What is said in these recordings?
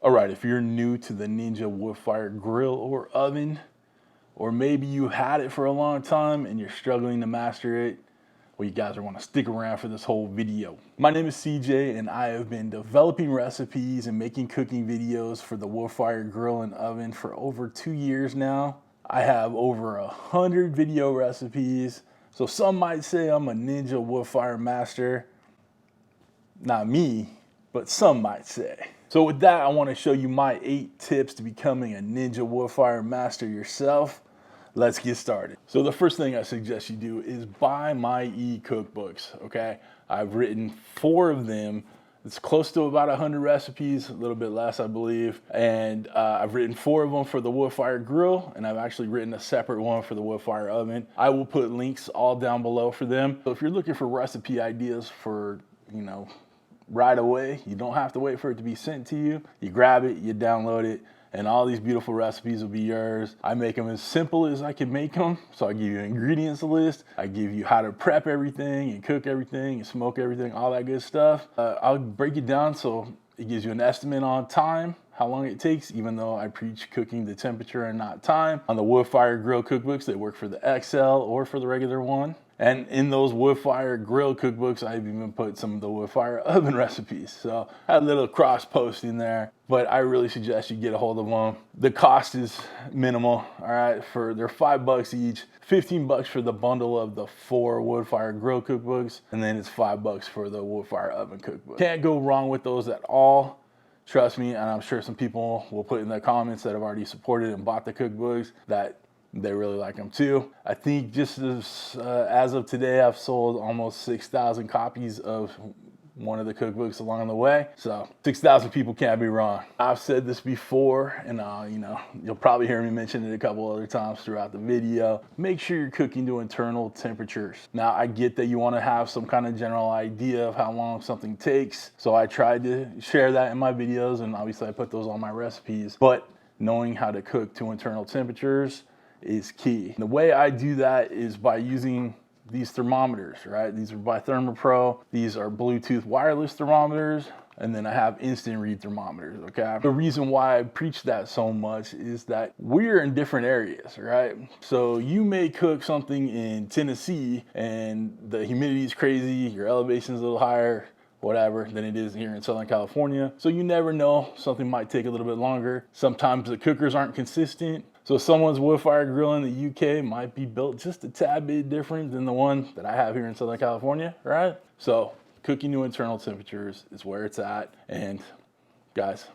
All right, if you're new to the Ninja Woodfire Grill or oven, or maybe you had it for a long time and you're struggling to master it, well, you guys are going to stick around for this whole video. My name is CJ and I have been developing recipes and making cooking videos for the Woodfire Grill and oven for over 2 years now. I have over 100 video recipes, so some might say I'm a Ninja Woodfire master. Not me, but some might say. So with that, I want to show you my 8 tips to becoming a Ninja Woodfire master yourself. Let's get started. So the first thing I suggest you do is buy my e-cookbooks, okay? I've written 4 of them. It's close to about 100 recipes, a little bit less, I believe. And I've written 4 of them for the Woodfire Grill, and I've actually written a separate one for the Woodfire Oven. I will put links all down below for them. So if you're looking for recipe ideas for, right away, you don't have to wait for it to be sent to you. You grab it, you download it, and all these beautiful recipes will be yours. I make them as simple as I can make them. So I give you an ingredients list. I give you how to prep everything and cook everything and smoke everything, all that good stuff. I'll break it down so it gives you an estimate on time, how long it takes, even though I preach cooking to temperature and not time. On the Woodfire Grill cookbooks, they work for the XL or for the regular one. And in those Woodfire Grill cookbooks, I've even put some of the Woodfire oven recipes. So I had a little cross posting there, but I really suggest you get a hold of them. The cost is minimal, all right? They're $5 each, 15 bucks for the bundle of the 4 Woodfire Grill cookbooks, and then it's $5 for the Woodfire oven cookbook. Can't go wrong with those at all. Trust me, and I'm sure some people will put in the comments that have already supported and bought the cookbooks that they really like them too. I think just as of today, I've sold almost 6,000 copies of one of the cookbooks along the way. So 6,000 people can't be wrong. I've said this before, and you'll probably hear me mention it a couple other times throughout the video. Make sure you're cooking to internal temperatures. Now, I get that you want to have some kind of general idea of how long something takes. So I tried to share that in my videos, and obviously I put those on my recipes. But knowing how to cook to internal temperatures is key. The way I do that is by using these thermometers, right? These are by ThermoPro. These are Bluetooth wireless thermometers. And then I have instant read thermometers, okay? The reason why I preach that so much is that we're in different areas, right? So you may cook something in Tennessee and the humidity is crazy, your elevation is a little higher, whatever, than it is here in Southern California. So you never know, something might take a little bit longer. Sometimes the cookers aren't consistent. So someone's Woodfire Grill in the UK might be built just a tad bit different than the one that I have here in Southern California, right? So cooking to internal temperatures is where it's at. And guys,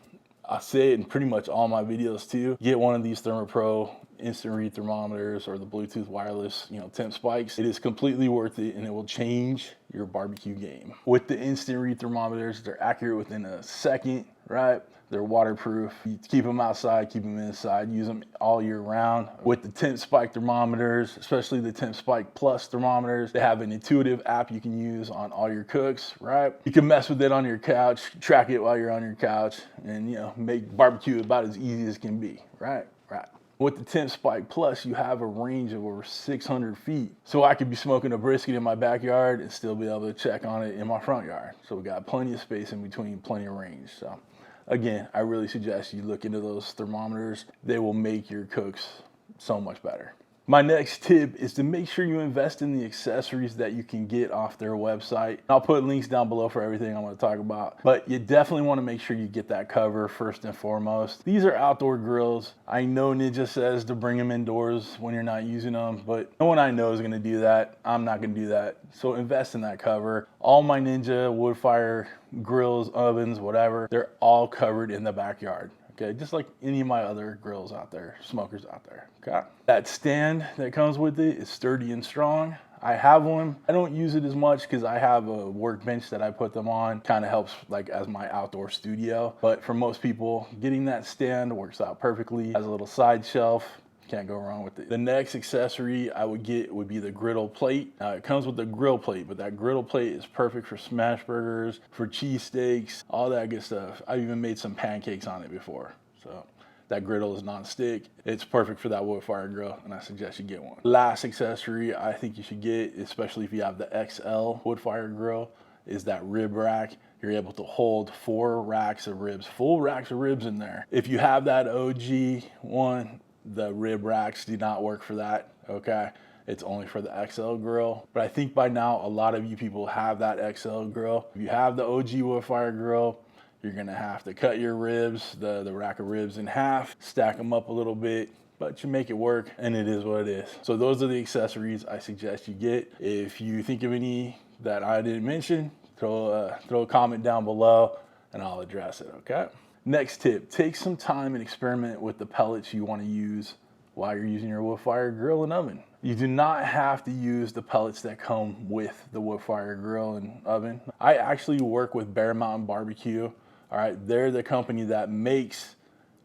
I say it in pretty much all my videos too. Get one of these ThermoPro instant read thermometers or the Bluetooth wireless, temp spikes. It is completely worth it and it will change your barbecue game. With the instant read thermometers, they're accurate within a second, right? They're waterproof. You keep them outside, keep them inside, use them all year round. With the temp spike thermometers, especially the temp spike plus thermometers, they have an intuitive app you can use on all your cooks, right? You can mess with it on your couch, track it while you're on your couch, and make barbecue about as easy as can be, right? Right. With the Temp Spike Plus, you have a range of over 600 feet. So I could be smoking a brisket in my backyard and still be able to check on it in my front yard. So we got plenty of space in between, plenty of range. So again, I really suggest you look into those thermometers. They will make your cooks so much better. My next tip is to make sure you invest in the accessories that you can get off their website. I'll put links down below for everything I'm going to talk about, but you definitely want to make sure you get that cover first and foremost. These are outdoor grills. I know Ninja says to bring them indoors when you're not using them, but no one I know is going to do that. I'm not going to do that. So invest in that cover. All my Ninja Woodfire grills, ovens, whatever, they're all covered in the backyard. Okay, just like any of my other grills out there, smokers out there, okay? That stand that comes with it is sturdy and strong. I have one. I don't use it as much because I have a workbench that I put them on. Kind of helps like as my outdoor studio. But for most people, getting that stand works out perfectly. Has a little side shelf. Can't go wrong with it. The next accessory I would get would be the griddle plate. Now it comes with the grill plate, but that griddle plate is perfect for smash burgers, for cheesesteaks, all that good stuff. I've even made some pancakes on it before. So that griddle is non-stick. It's perfect for that Woodfire grill, and I suggest you get one. Last accessory I think you should get, especially if you have the XL Woodfire grill, is that rib rack. you're able to hold 4 racks of ribs, full racks of ribs in there. If you have that OG one, the rib racks do not work for that, okay? It's only for the XL grill. But I think by now, a lot of you people have that XL grill. If you have the OG Woodfire grill, you're gonna have to cut your ribs, the rack of ribs in half, stack them up a little bit, but you make it work, and it is what it is. So those are the accessories I suggest you get. If you think of any that I didn't mention, throw a comment down below and I'll address it, okay? Next tip, take some time and experiment with the pellets you want to use while you're using your Woodfire grill and oven. You do not have to use the pellets that come with the Woodfire grill and oven. I actually work with Bear Mountain Barbecue. All right, they're the company that makes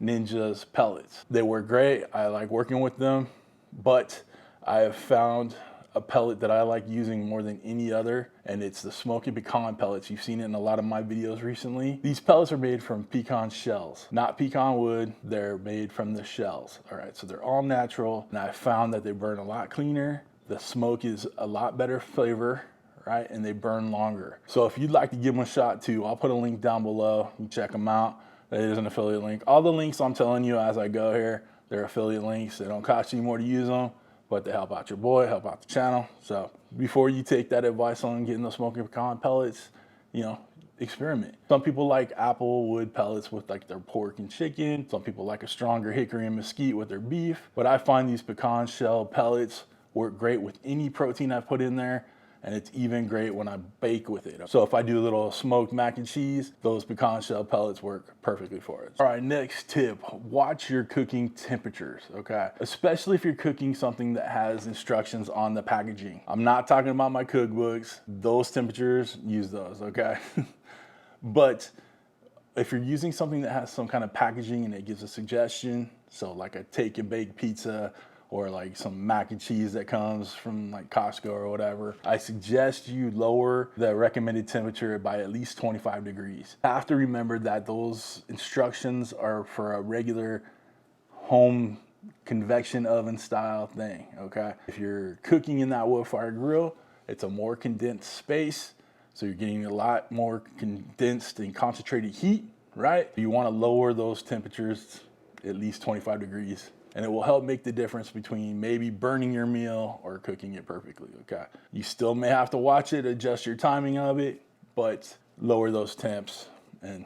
Ninja's pellets. They work great. I like working with them, but I have found a pellet that I like using more than any other, and it's the Smokin pecan pellets. You've seen it in a lot of my videos recently. These pellets are made from pecan shells, not pecan wood. They're made from the shells. All right, so they're all natural, and I found that they burn a lot cleaner. The smoke is a lot better flavor, right? And they burn longer. So if you'd like to give them a shot too, I'll put a link down below. You check them out. It is an affiliate link. All the links I'm telling you as I go here, they're affiliate links. They don't cost you more to use them, but they help out your boy, help out the channel. So before you take that advice on getting the Smokin pecan pellets, you know, experiment. Some people like apple wood pellets with like their pork and chicken. Some people like a stronger hickory and mesquite with their beef. But I find these pecan shell pellets work great with any protein I put in there. And it's even great when I bake with it. So if I do a little smoked mac and cheese, those pecan shell pellets work perfectly for it. All right, next tip, watch your cooking temperatures, okay? Especially if you're cooking something that has instructions on the packaging. I'm not talking about my cookbooks. Those temperatures, use those, okay? But if you're using something that has some kind of packaging and it gives a suggestion, so like a take and bake pizza, or like some mac and cheese that comes from like Costco or whatever, I suggest you lower the recommended temperature by at least 25 degrees. You have to remember that those instructions are for a regular home convection oven style thing, okay? If you're cooking in that Woodfire grill, it's a more condensed space, so you're getting a lot more condensed and concentrated heat, right? You wanna lower those temperatures at least 25 degrees. And it will help make the difference between maybe burning your meal or cooking it perfectly, okay? You still may have to watch it, adjust your timing of it, but lower those temps and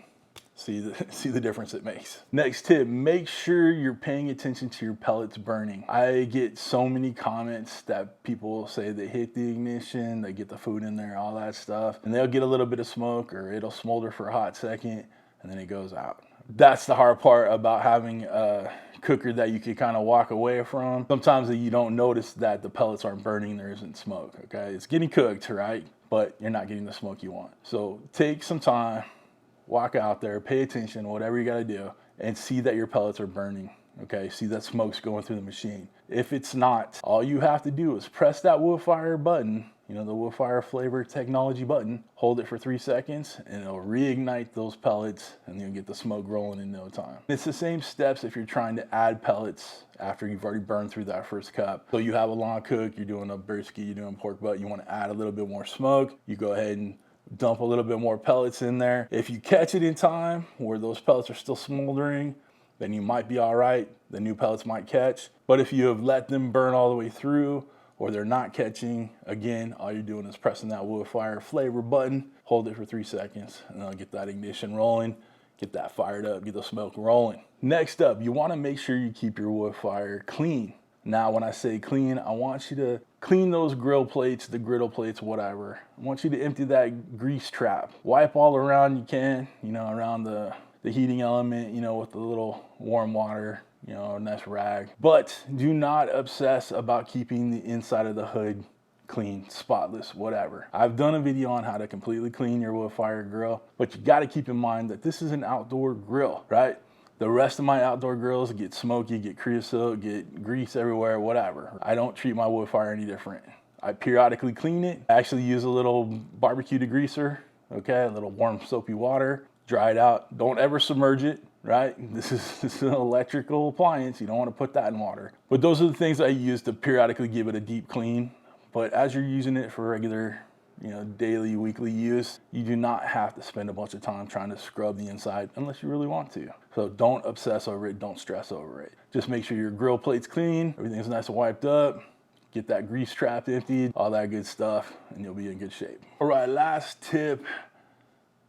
see the difference it makes. Next tip, make sure you're paying attention to your pellets burning. I get so many comments that people say they hit the ignition, they get the food in there, all that stuff, and they'll get a little bit of smoke or it'll smolder for a hot second and then it goes out. That's the hard part about having a cooker that you can kind of walk away from. Sometimes you don't notice that the pellets aren't burning, there isn't smoke, okay? It's getting cooked, right? But you're not getting the smoke you want. So take some time, walk out there, pay attention, whatever you gotta do, and see that your pellets are burning, okay? See that smoke's going through the machine. If it's not, all you have to do is press that Woodfire button, you know, the Woodfire flavor technology button, hold it for 3 seconds and it'll reignite those pellets and you'll get the smoke rolling in no time. It's the same steps if you're trying to add pellets after you've already burned through that first cup. So you have a long cook, you're doing a brisket, you're doing pork butt, you want to add a little bit more smoke, you go ahead and dump a little bit more pellets in there. If you catch it in time where those pellets are still smoldering, then you might be all right. The new pellets might catch. But if you have let them burn all the way through or they're not catching, again, all you're doing is pressing that Woodfire flavor button, hold it for 3 seconds, and I'll get that ignition rolling, get that fired up, get the smoke rolling. Next up, you wanna make sure you keep your Woodfire clean. Now, when I say clean, I want you to clean those grill plates, the griddle plates, whatever. I want you to empty that grease trap. Wipe all around you can, you know, around the heating element, you know, with the little warm water, you know, a nice rag. But do not obsess about keeping the inside of the hood clean, spotless, whatever. I've done a video on how to completely clean your Woodfire grill, but you gotta keep in mind that this is an outdoor grill, right? The rest of my outdoor grills get smoky, get creosote, get grease everywhere, whatever. I don't treat my Woodfire any different. I periodically clean it. I actually use a little barbecue degreaser, okay? A little warm soapy water, dry it out. Don't ever submerge it, right? This is an electrical appliance. You don't want to put that in water. But those are the things I use to periodically give it a deep clean. But as you're using it for regular daily, weekly use, you do not have to spend a bunch of time trying to scrub the inside unless you really want to. So don't obsess over it, don't stress over it. Just make sure your grill plate's clean, everything's nice and wiped up, get that grease trap emptied, all that good stuff, and you'll be in good shape. All right, last tip,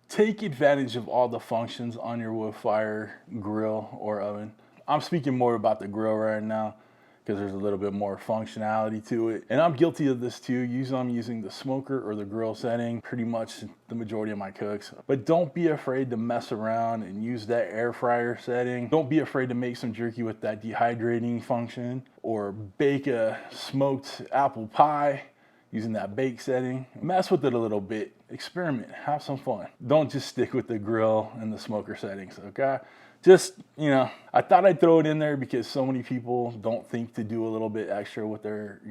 take advantage of all the functions on your Woodfire grill or oven. I'm speaking more about the grill right now because there's a little bit more functionality to it. And I'm guilty of this too. Usually I'm using the smoker or the grill setting pretty much the majority of my cooks. But don't be afraid to mess around and use that air fryer setting. Don't be afraid to make some jerky with that dehydrating function, or bake a smoked apple pie using that bake setting. Mess with it a little bit, experiment, have some fun. Don't just stick with the grill and the smoker settings, okay? Just, I thought I'd throw it in there because so many people don't think to do a little bit extra with their,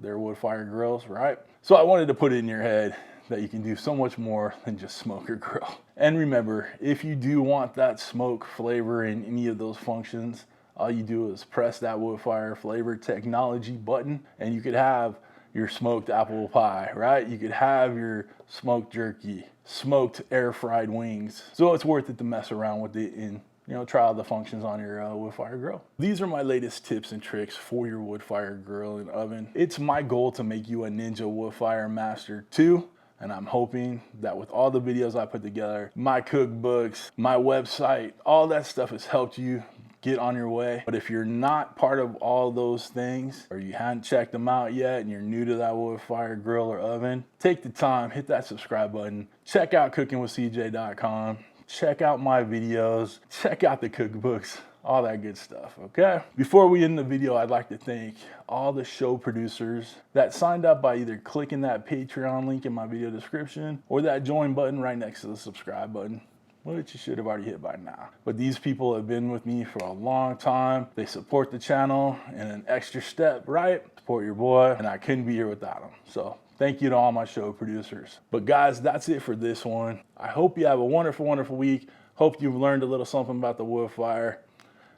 their wood fire grills, right? So I wanted to put it in your head that you can do so much more than just smoke or grill. And remember, if you do want that smoke flavor in any of those functions, all you do is press that Woodfire flavor technology button and you could have your smoked apple pie, right? You could have your smoked jerky, smoked air fried wings. So it's worth it to mess around with it and try out the functions on your Woodfire grill. These are my latest tips and tricks for your Woodfire grill and oven. It's my goal to make you a Ninja Woodfire master too. And I'm hoping that with all the videos I put together, my cookbooks, my website, all that stuff has helped you get on your way. But if you're not part of all those things, or you haven't checked them out yet and you're new to that Woodfire grill or oven, take the time, hit that subscribe button, check out cookingwithcj.com, check out my videos, check out the cookbooks, all that good stuff, okay? Before we end the video, I'd like to thank all the show producers that signed up by either clicking that Patreon link in my video description or that join button right next to the subscribe button, which you should have already hit by now. But these people have been with me for a long time. They support the channel in an extra step, right? Support your boy, and I couldn't be here without them. So thank you to all my show producers. But guys, that's it for this one. I hope you have a wonderful, wonderful week. Hope you've learned a little something about the Woodfire,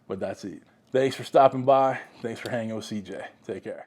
but that's it. Thanks for stopping by. Thanks for hanging with CJ. Take care.